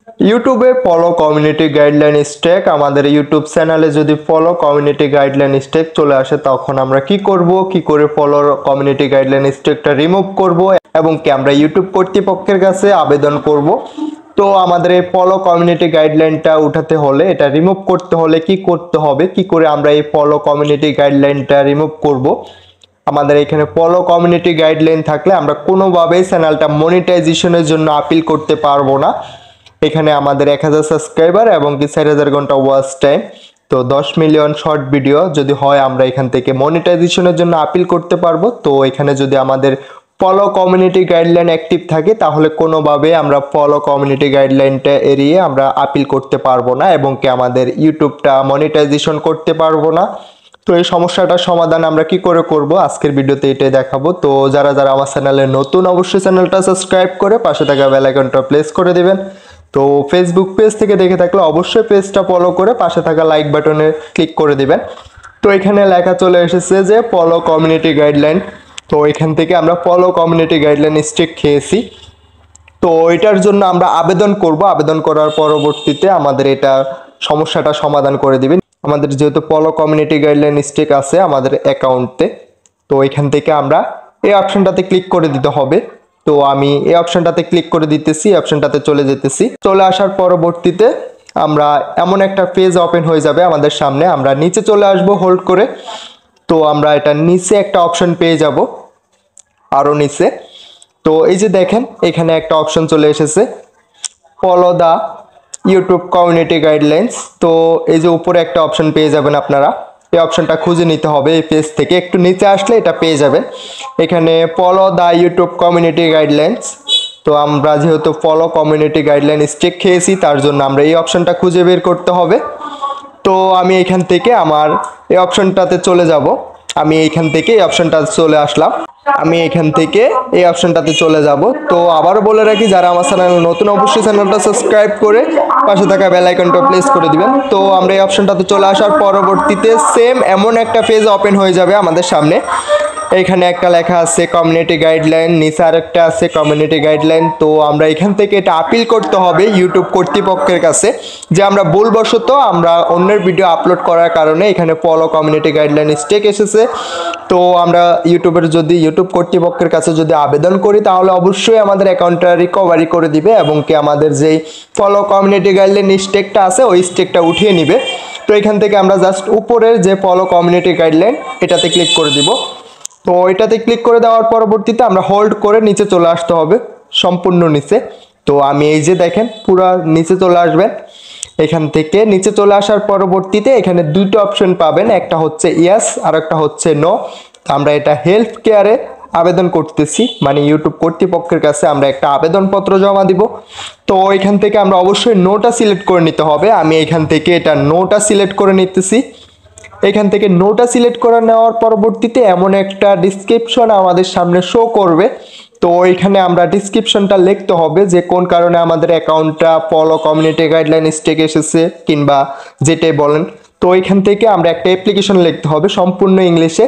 ইউটিউবে follow community guideline stack আমাদের YouTube চ্যানেলে যদি ফলো কমিউনিটি গাইডলাইন স্ট্যাক চলে আসে তখন আমরা কি করব, কি করে ফলো কমিউনিটি গাইডলাইন স্ট্যাকটা রিমুভ করব এবং কি আমরা ইউটিউব কর্তৃপক্ষের কাছে আবেদন করব। তো আমাদের এই ফলো কমিউনিটি গাইডলাইনটা উঠাতে হলে, এটা রিমুভ করতে হলে কি করতে হবে, কি করে আমরা এই ফলো কমিউনিটি গাইডলাইনটা রিমুভ করব। আমাদের এখানে ফলো কমিউনিটি গাইডলাইন থাকলে আমরা কোনোভাবেই চ্যানেলটা মনিটাইজেশনের জন্য আপিল করতে পারবো না। এখানে আমাদের 1000 সাবস্ক্রাইবার এবং কি 4000 ঘন্টা ওয়াচ টাইম, তো 10 মিলিয়ন শর্ট ভিডিও যদি হয় আমরা এখান থেকে মনিটাইজেশনের জন্য আপিল করতে পারবো। তো এখানে যদি আমাদের ফলো কমিউনিটি গাইডলাইন অ্যাক্টিভ থাকে তাহলে কোনোভাবে আমরা ফলো কমিউনিটি গাইডলাইনটা এড়িয়ে আমরা আপিল করতে পারবো না এবং কি আমাদের ইউটিউবটা মনিটাইজেশন করতে পারবো না। তো এই সমস্যাটার সমাধান আমরা কি করে করব আজকের ভিডিওতে এটাই দেখাবো। তো যারা যারা আমার চ্যানেলে নতুন অবশ্যই চ্যানেলটা সাবস্ক্রাইব করে পাশে থাকা বেল আইকনটা প্রেস করে দিবেন। তো ফেসবুক পেজ থেকে দেখে থাকলে অবশ্যই পেজটা ফলো করে পাশে থাকা লাইক বাটনে ক্লিক করে দিবেন। তো এখানে লেখা চলে এসেছে যে ফলো কমিউনিটি গাইডলাইন। তো এখান থেকে আমরা ফলো কমিউনিটি গাইডলাইন স্ট্রিক খেয়েছি। তো এটার জন্য আমরা আবেদন করব, আবেদন করার পরবর্তীতে আমাদের এটা সমস্যাটা সমাধান করে দিবেন। আমাদের যেহেতু ফলো কমিউনিটি গাইডলাইন স্ট্রিক আছে আমাদের অ্যাকাউন্টে, তো এখান থেকে আমরা এই অপশনটাতে ক্লিক করে দিতে হবে। তো আমি এই অপশনটাতে ক্লিক করে দিতেছি, অপশনটাতে চলে যেতেছি। চলে আসার পরবর্তীতে আমরা এমন একটা পেজ ওপেন হয়ে যাবে আমাদের সামনে, আমরা নিচে চলে আসব হোল্ড করে। তো আমরা এটা নিচে একটা অপশন পেয়ে যাব, আরও নিচে। তো এই যে দেখেন এখানে একটা অপশন চলে এসেছে follow the YouTube community guidelines. তো এই যে উপরে একটা অপশন পেয়ে যাবেন আপনারা, এই অপশনটা খুঁজে নিতে হবে এই পেজ থেকে, একটু নিচে আসলে এটা পেয়ে যাবেন। এখানে follow the YouTube community guidelines. তো আমরা যেহেতু ফলো কমিউনিটি গাইডলাইন স্ট্রিক খেয়েছি তার জন্য আমরা এই অপশনটা খুঁজে বের করতে হবে। তো আমি এখান থেকে আমার এই অপশনটাতে চলে যাব, আমি এইখান থেকে এই অপশনটাতে চলে আসলাম, আমি এখান থেকে এই অপশনটাতে চলে যাব। তো আবারও বলে রাখি যারা আমার চ্যানেল নতুন অবশ্যই চ্যানেলটা সাবস্ক্রাইব করে পাশে থাকা বেল আইকনটা প্রেস করে দিবেন। তো আমরা এই অপশনটাতে চলে আসার পরবর্তীতে সেম এমন একটা পেজ ওপেন হয়ে যাবে আমাদের সামনে। এখানে একটা লেখা আছে কমিউনিটি গাইডলাইন, নিচে আরেকটা আছে কমিউনিটি গাইডলাইন। তো আমরা এখান থেকে এটা আপিল করতে হবে ইউটিউব কর্তৃপক্ষের কাছে যে আমরা ভুলবশত আমরা অন্যের ভিডিও আপলোড করার কারণে এখানে ফলো কমিউনিটি গাইডলাইন স্ট্রিক এসেছে। তো আমরা ইউটিউব কর্তৃপক্ষের কাছে যদি আবেদন করি তাহলে অবশ্যই আমাদের অ্যাকাউন্টটা রিকভারি করে দিবে এবং কি আমাদের যেই ফলো কমিউনিটি গাইডলাইন স্ট্রিকটা আছে ওই স্ট্রিকটা উঠিয়ে নিবে। তো এখান থেকে আমরা জাস্ট উপরের যে ফলো কমিউনিটি গাইডলাইন এটাতে ক্লিক করে দিব। তো এটাতে ক্লিক করে দেওয়ার পরবর্তীতে আমরা হোল্ড করে নিচে চলে আসতে হবে, সম্পূর্ণ নিচে। তো আমি এই যে দেখেন পুরো নিচে চলে আসবেন। এখান থেকে নিচে চলে আসার পরবর্তীতে এখানে দুটো অপশন পাবেন, একটা হচ্ছে ইয়েস আর একটা হচ্ছে নো। আমরা এটা হেল্প কেয়ারে আবেদন করতেছি, মানে ইউটিউব কর্তৃপক্ষের কাছে আমরা একটা আবেদনপত্র জমা দিব। তো এখান থেকে আমরা অবশ্যই নোটা সিলেক্ট করে নিতে হবে, আমি এখান থেকে এটা নোটা সিলেক্ট করে নিতেছি। এখান থেকে নোটা সিলেক্ট করে নেওয়ার পরবর্তীতে এমন একটা ডিসক্রিপশন আমাদের সামনে শো করবে। তো এখানে আমরা ডিসক্রিপশনটা লিখতে হবে যে কোন কারণে আমাদের অ্যাকাউন্টটা ফলো কমিউনিটি গাইডলাইন স্ট্রিক এসেছে কিংবা যেটাই বলেন। তো এখান থেকে আমরা একটা অ্যাপ্লিকেশন লিখতে হবে সম্পূর্ণ ইংলিশে।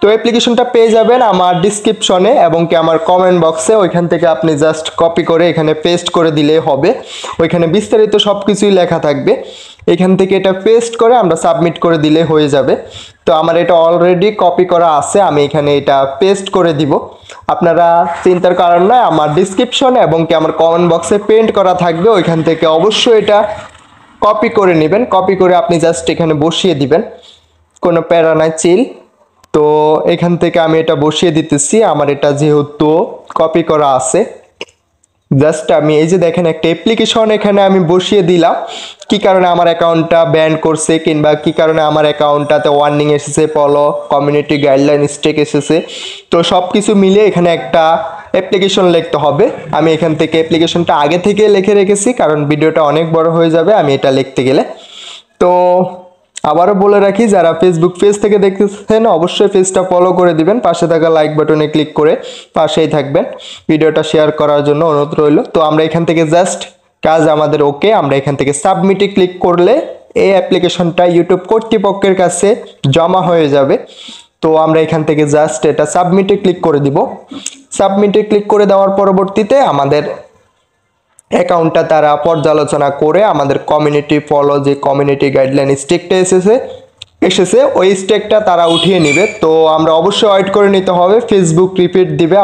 তো অ্যাপ্লিকেশনটা পেয়ে যাবেন আমার ডিসক্রিপশনে এবং কি আমার কমেন্ট বক্সে, ওইখান থেকে আপনি জাস্ট কপি করে এখানে পেস্ট করে দিলেই হবে। ওইখানে বিস্তারিত সব কিছুই লেখা থাকবে, এখান থেকে এটা পেস্ট করে আমরা সাবমিট করে দিলে হয়ে যাবে। তো আমার এটা অলরেডি কপি করা আছে, আমি এখানে এটা পেস্ট করে দিব। আপনারা চিন্তার কারণ নয়, আমার ডিসক্রিপশন এবং কি আমার কমেন্ট বক্সে পেন্ট করা থাকবে, ওইখান থেকে অবশ্যই এটা কপি করে নেবেন। কপি করে আপনি জাস্ট এখানে বসিয়ে দিবেন, কোনো প্যারা নাই, চিল। তো এখান থেকে আমি এটা বসিয়ে দিতেছি, আমার এটা যেহেতু কপি করা আছে। জাস্ট আমি এই যে দেখেন একটা অ্যাপ্লিকেশন এখানে আমি বসিয়ে দিলাম, কি কারণে আমার অ্যাকাউন্টটা ব্যান করছে কিংবা কি কারণে আমার অ্যাকাউন্টটাতে ওয়ার্নিং এসেছে, ফলো কমিউনিটি গাইডলাইন স্ট্রিক এসেছে। তো সব কিছু মিলিয়ে এখানে একটা অ্যাপ্লিকেশন লিখতে হবে। আমি এখান থেকে অ্যাপ্লিকেশনটা আগে থেকে লিখে রেখেছি কারণ ভিডিওটা অনেক বড় হয়ে যাবে আমি এটা লিখতে গেলে। তো আবারও বলে রাখি যারা ফেসবুক পেজ থেকে দেখতেছেন অবশ্যই পেজটা ফলো করে দিবেন, পাশে থাকা লাইক বাটনে ক্লিক করে পাশেই থাকবেন, ভিডিওটা শেয়ার করার জন্য অনুরোধ রইল। তো আমরা এখান থেকে জাস্ট কাজ আমাদের ওকে, আমরা এখান থেকে সাবমিটে ক্লিক করলে এই অ্যাপ্লিকেশনটা ইউটিউব কর্তৃপক্ষের কাছে জমা হয়ে যাবে। তো আমরা এখান থেকে জাস্ট এটা সাবমিটে ক্লিক করে দিব। সাবমিটে ক্লিক করে দেওয়ার পরবর্তীতে আমাদের অ্যাকাউন্টটা তারা পর্যালোচনা করে আমাদের কমিউনিটি ফলো যে কমিউনিটি গাইডলাইন স্টেকটা এসেছে ওই স্টেকটা তারা উঠিয়ে নেবে। তো আমরা অবশ্যই ওয়েট করে নিতে হবে। ফেসবুক রিপিট দিবে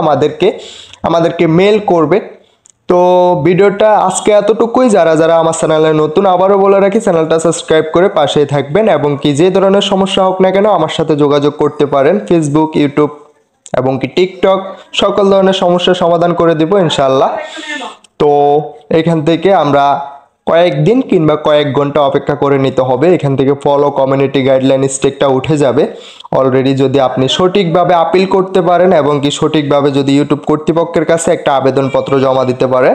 আমাদেরকে মেল করবে। তো ভিডিওটা আজকে এতটুকুই। যারা যারা আমার চ্যানেলে নতুন, আবারও বলে রাখি চ্যানেলটা সাবস্ক্রাইব করে পাশেই থাকবেন, এবং কি যে ধরনের সমস্যা হোক না কেন আমার সাথে যোগাযোগ করতে পারেন। ফেসবুক, ইউটিউব এবং কি টিকটক সকল ধরনের সমস্যার সমাধান করে দেব ইনশাল্লাহ। তো এখান থেকে আমরা কয়েকদিন কিংবা কয়েক ঘন্টা অপেক্ষা করে নিতে হবে। এখান থেকে ফলো কমিউনিটি গাইডলাইন স্টেকটা উঠে যাবে অলরেডি, যদি আপনি সঠিকভাবে আপিল করতে পারেন এবং কি সঠিকভাবে যদি ইউটিউব কর্তৃপক্ষের কাছে একটা আবেদনপত্র জমা দিতে পারে।